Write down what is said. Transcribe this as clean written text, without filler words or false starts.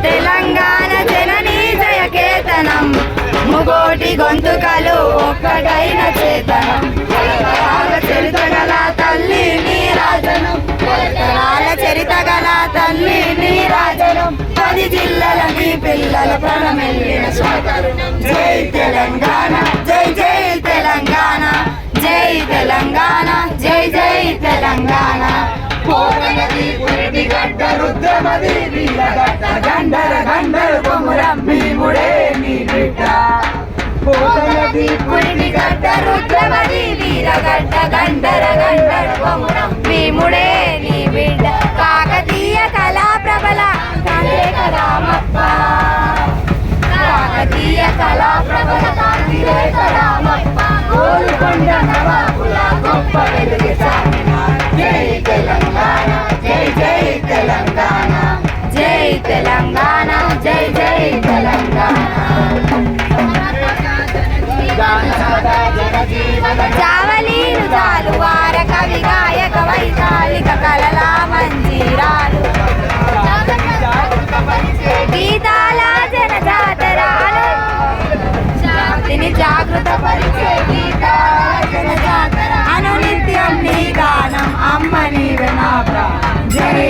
తెలంగాణ జననీ జయకేతనం ముగోటి గొంతుకలు ఒక్కటైన చేతనం చరిత గల తల్లి నీరాజనం చరిత గల తల్లి నీరాజనం 10 జిల్లాల మీ పిల్లల ప్రాణమెల్లిన స్వాతంత్రం జై తెలంగాణ జై జై తెలంగాణ జై తెలంగాణ జై జై తెలంగాణ పోరనది పురిటి గడ్డ రుద్రమది వీరగడ్డ గండర గండర కొమురం భీముడే నీ బిడ్డ పోరనది పురిటి గడ్డ రుద్రమది వీరగడ్డ గండర గండర కొమురం భీముడే నీ బిడ్డ కాకతీయ కళా ప్రబల కాంతిరేఖ రామప్ప కాకతీయ కళా ప్రబల కాంతిరేఖ రామప్ప గోల్కొండ నవాబుల గొప్ప వెలుగు చాటిన జై తెలంగాణ జై జై తెలంగాణ జై తెలంగాణ జై జై తెలంగాణ జావలీలు జాలువార కవి గాయక వైతాళిక కళల మంజీరాలు గీతాల జనజాతరాలు శాంతిని జాగృత పరిచే గీతాల జనజాతర అనునిత్యం నీ గానం అమ్మ నీవే నా ప్రాణం జై